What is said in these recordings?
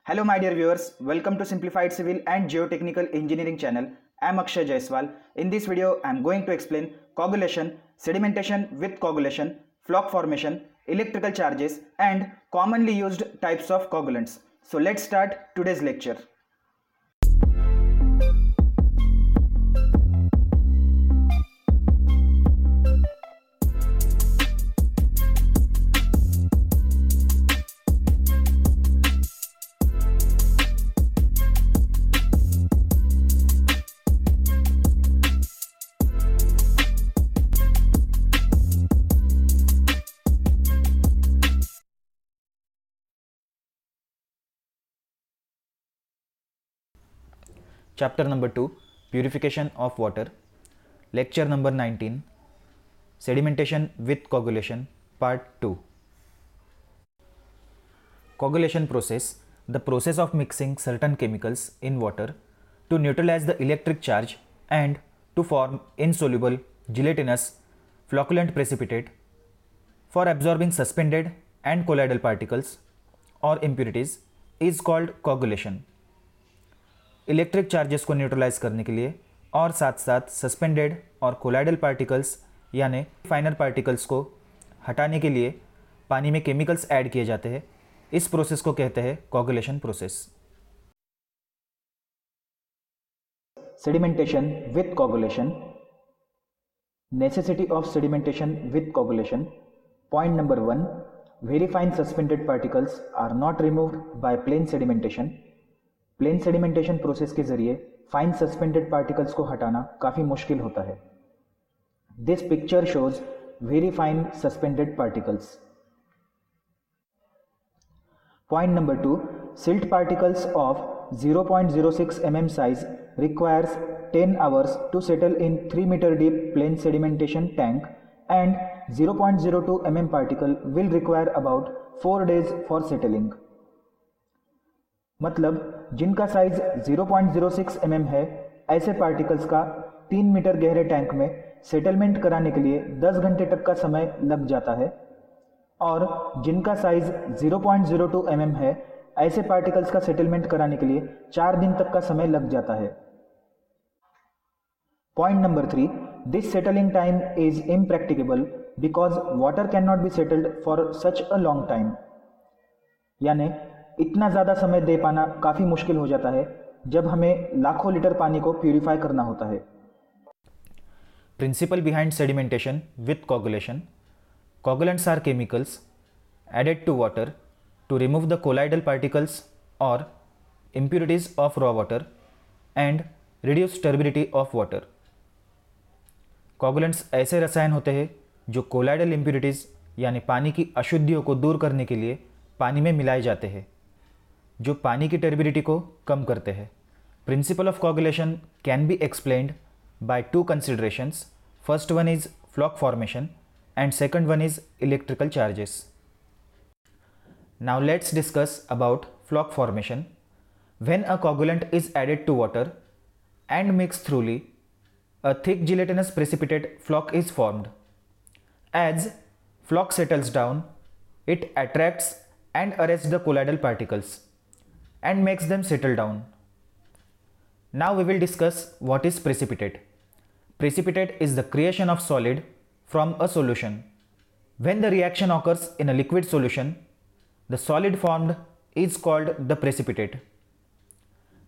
Hello my dear viewers, welcome to Simplified Civil and Geotechnical Engineering channel. I am Akshay Jaiswal. In this video, I am going to explain coagulation, sedimentation with coagulation, flock formation, electrical charges and commonly used types of coagulants. So let's start today's lecture. Chapter number 2, Purification of Water. Lecture number 19, Sedimentation with Coagulation, Part 2. Coagulation process, the process of mixing certain chemicals in water to neutralize the electric charge and to form insoluble, gelatinous, flocculent precipitate for absorbing suspended and colloidal particles or impurities is called coagulation. Electric charges को neutralise करने के लिए और साथ साथ suspended और colloidal particles यानी फाइनर particles को हटाने के लिए पानी में केमिकल्स ऐड किए जाते हैं। इस प्रोसेस को कहते हैं coagulation process. Sedimentation with coagulation. Necessity of sedimentation with coagulation. Point number 1. Very fine suspended particles are not removed by plain sedimentation. Plain sedimentation process के जरिए फाइन सस्पेंडेड पार्टिकल्स को हटाना काफ़ी मुश्किल होता है। This picture shows very fine suspended particles. Point number 2, silt particles of 0.06 mm size requires 10 hours to settle in 3 meter deep plain sedimentation tank and 0.02 mm particle will require about 4 days for settling. मतलब जिनका size 0.06 mm है, ऐसे particles का 3 metre गहरे tank में settlement कराने के लिए 10 घंटे तक का समय लग जाता है और जिनका साइज 0.02 mm है, ऐसे पार्टिकल्स का सेटलमेंट कराने के लिए 4 दिन तक का समय लग जाता है। Point number 3, this settling time is impracticable because water can not be settled for such a long time. यानी इतना ज़्यादा समय दे पाना काफ़ी मुश्किल हो जाता है जब हमें लाखों लीटर पानी को प्यूरिफाई करना होता है। Principle behind sedimentation with coagulation. Coagulants are chemicals added to water to remove the colloidal particles or impurities of raw water and reduce turbidity of water. Coagulants ऐसे रसायन होते हैं जो कोलाइडल इम्प्यूरिटीज़ यानी पानी की अशुद्धियों को दूर करने के लिए पानी में मिलाए जाते हैं, जो पानी की टर्बिडिटी को कम करते हैं। Principle of coagulation can be explained by 2 considerations. First one is floc formation and second one is electrical charges. Now let's discuss about flock formation. When a coagulant is added to water and mixed thoroughly, a thick gelatinous precipitate flock is formed. As flock settles down, it attracts and arrests the colloidal particles and makes them settle down. Now we will discuss what is precipitate. Precipitate is the creation of solid from a solution. When the reaction occurs in a liquid solution, the solid formed is called the precipitate.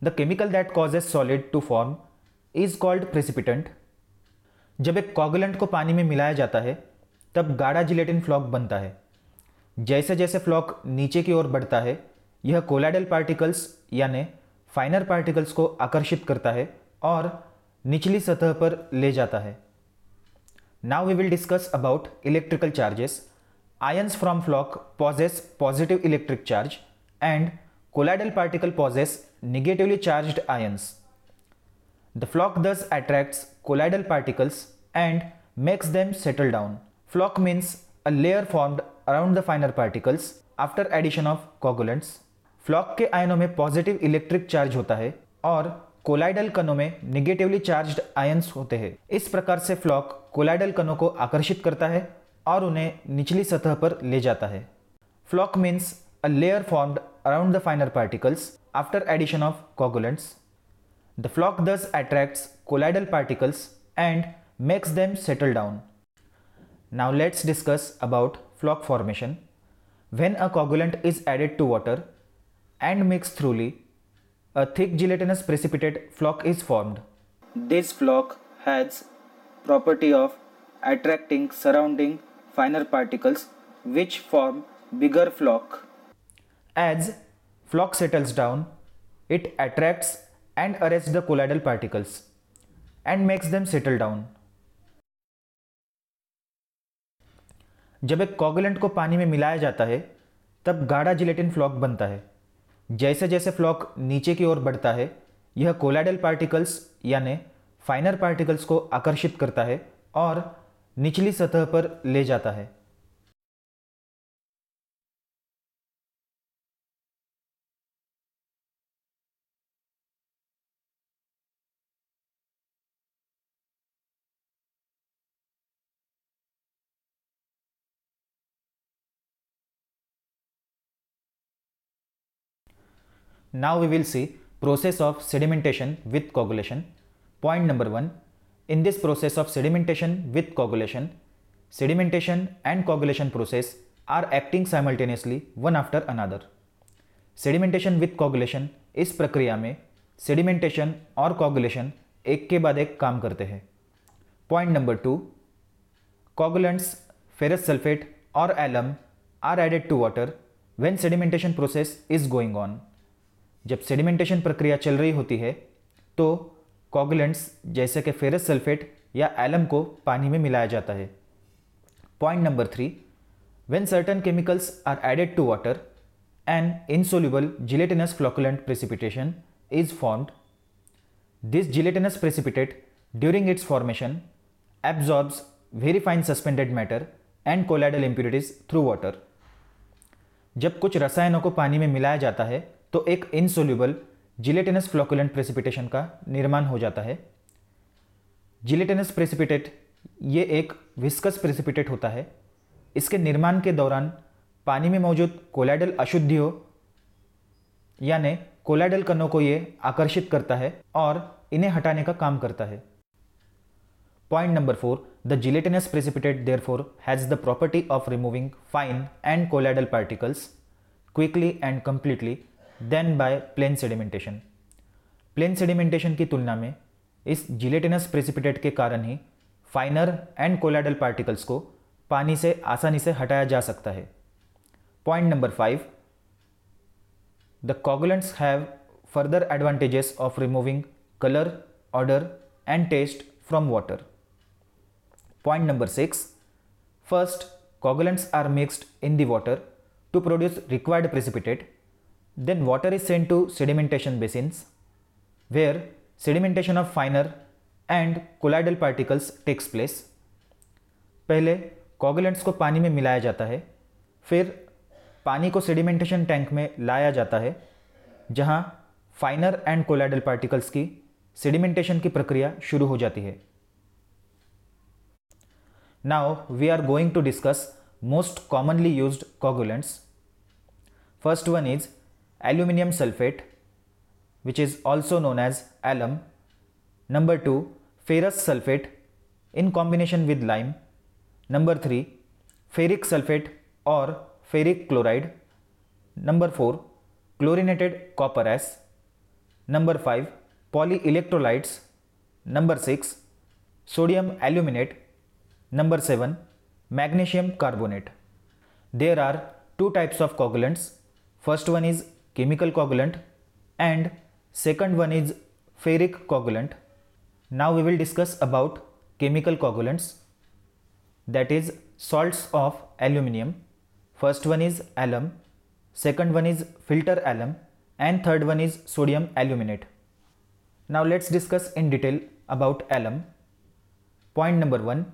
The chemical that causes solid to form is called precipitant. जब एक coagulant को पानी में मिलाया जाता है तब गाढ़ा जिलेटिन फ्लॉक बनता है। जैसे जैसे फ्लॉक नीचे की ओर बढ़ता है, यह कोलाइडल पार्टिकल्स यानी फाइनर पार्टिकल्स को आकर्षित करता है और निचली सतह पर ले जाता है। Now we will discuss about electrical charges. Ions from flock possess positive electric charge and colloidal particle possess negatively charged ions. The flock thus attracts colloidal particles and makes them settle down. Flock means a layer formed around the finer particles after addition of coagulants. Flock के आयनों में positive electric charge होता है और colloidal कणों में negatively charged ions होते हैं। इस प्रकार से फ्लॉक कोलाइडल कणों को आकर्षित करता है और उन्हें निचली सतह पर ले जाता है। Floc means a layer formed around the finer particles after addition of coagulants. The floc thus attracts colloidal particles and makes them settle down. Now let's discuss about floc formation. When a coagulant is added to water and mixed thoroughly, a thick gelatinous precipitate floc is formed. This floc has property of attracting surrounding finer particles which form bigger floc. As floc settles down, it attracts and arrests the colloidal particles and makes them settle down. जब एक coagulant को पानी में मिलाया जाता है तब गाढ़ा जिलेटिन फ्लॉक बनता है। जैसे जैसे फ्लॉक नीचे की ओर बढ़ता है यह कोलाइडल पार्टिकल्स यानी फाइनर पार्टिकल्स को आकर्षित करता है और निचली सतह पर ले जाता है। Now we will see process of sedimentation with coagulation. Point number 1. In this process of sedimentation with coagulation, sedimentation and coagulation process are acting simultaneously one after another. Sedimentation with coagulation इस प्रक्रिया में sedimentation और coagulation एक के बाद एक काम करते हैं. Point number 2. Coagulants, ferrous sulfate or alum are added to water when sedimentation process is going on. जब सेडिमेंटेशन प्रक्रिया चल रही होती है तो कोगुलेंट्स जैसे कि फेरस सल्फेट या एलम को पानी में मिलाया जाता है. Point number 3. When certain chemicals are added to water an insoluble gelatinous flocculent precipitation is formed. This gelatinous precipitate during its formation absorbs very fine suspended matter and colloidal impurities through water. जब कुछ रसायनों को पानी में मिलाया जाता है तो एक इनसोल्यूबल जिलेटिनस फ्लोकुलेंट प्रेसिपिटेशन का निर्माण हो जाता है. जिलेटिनस प्रेसिपिटेट ये एक विस्कस प्रेसिपिटेट होता है. इसके निर्माण के दौरान पानी में मौजूद कोलाइडल अशुद्धियों यानी कोलाइडल कणों को ये आकर्षित करता है और इन्हें हटाने का काम करता है. Point number 4. The gelatinous precipitate therefore has the property of removing fine and colloidal particles quickly and completely then by plain sedimentation. Plain sedimentation की तुलना में इस जिलेटिनस प्रेसिपिटेट के कारण ही फाइनर एंड कोलाइडल पार्टिकल्स को पानी से आसानी से हटाया जा सकता है. Point number 5. The coagulants have further advantages of removing colour, odour and taste from water. Point number 6. First, coagulants are mixed in the water to produce required precipitate. Then water is sent to sedimentation basins where sedimentation of finer and colloidal particles takes place. पहले coagulants को पानी में मिलाया जाता है, फिर पानी को सेडिमेंटेशन टैंक में लाया जाता है जहां फाइनर एंड कोलाइडल पार्टिकल्स की सेडिमेंटेशन की प्रक्रिया शुरू हो जाती है. Now we are going to discuss most commonly used coagulants. First one is aluminum sulfate, which is also known as alum. Number 2, ferrous sulfate in combination with lime. Number 3, ferric sulfate or ferric chloride. Number 4, chlorinated copper ash. Number 5, polyelectrolytes. Number 6, sodium aluminate. Number 7, magnesium carbonate. There are two types of coagulants. First one is chemical coagulant and second one is ferric coagulant. Now we will discuss about chemical coagulants, that is salts of aluminum. First one is alum, second one is filter alum and third one is sodium aluminate. Now let's discuss in detail about alum. Point number 1.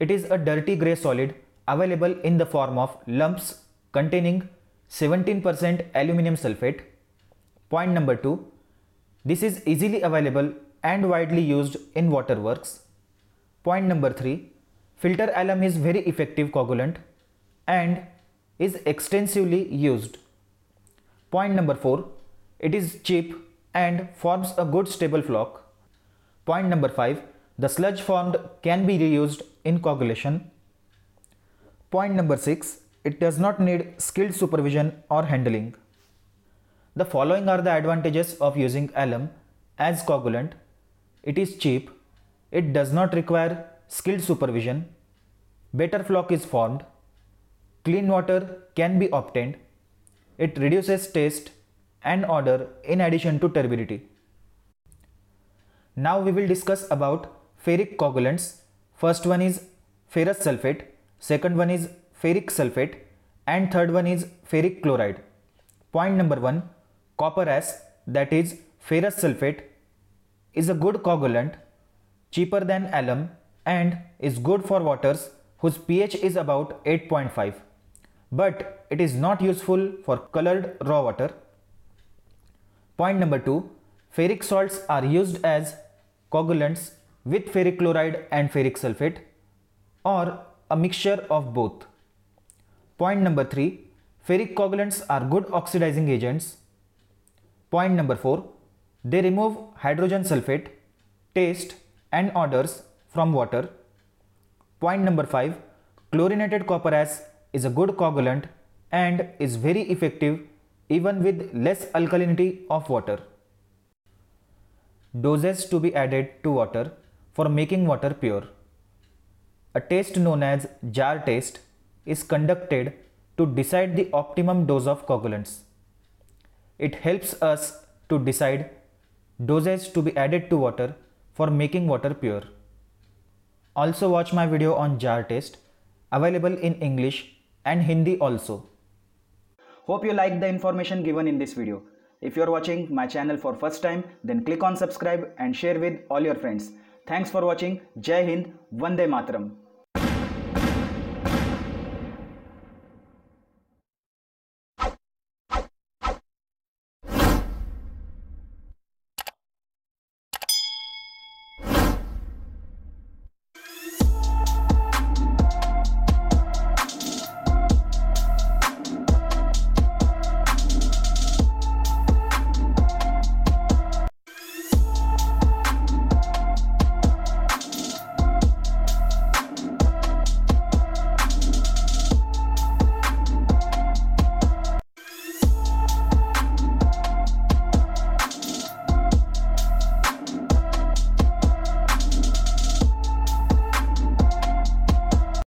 It is a dirty grey solid available in the form of lumps containing 17% aluminum sulfate. Point number 2. This is easily available and widely used in waterworks. Point number 3. Filter alum is very effective coagulant and is extensively used. Point number 4, it is cheap and forms a good stable flock. Point number 5, the sludge formed can be reused in coagulation. Point number 6, it does not need skilled supervision or handling. The following are the advantages of using alum as coagulant. It is cheap, it does not require skilled supervision, better flock is formed, clean water can be obtained, it reduces taste and odor in addition to turbidity. Now we will discuss about ferric coagulants. First one is ferrous sulfate, second one is ferric sulfate, and third one is ferric chloride. Point number 1, copper ash, that is ferrous sulfate, is a good coagulant, cheaper than alum, and is good for waters whose pH is about 8.5, but it is not useful for colored raw water. Point number 2, ferric salts are used as coagulants with ferric chloride and ferric sulfate, or a mixture of both. Point number 3, ferric coagulants are good oxidizing agents. Point number 4, they remove hydrogen sulfate, taste and odors from water. Point number 5, chlorinated copper ash is a good coagulant and is very effective even with less alkalinity of water. Doses to be added to water for making water pure. A test known as jar test is conducted to decide the optimum dose of coagulants. It helps us to decide doses to be added to water for making water pure. Also watch my video on jar test, available in English and Hindi also. Hope you liked the information given in this video. If you are watching my channel for first time, then click on subscribe and share with all your friends. Thanks for watching. Jai Hind, Vande Mataram.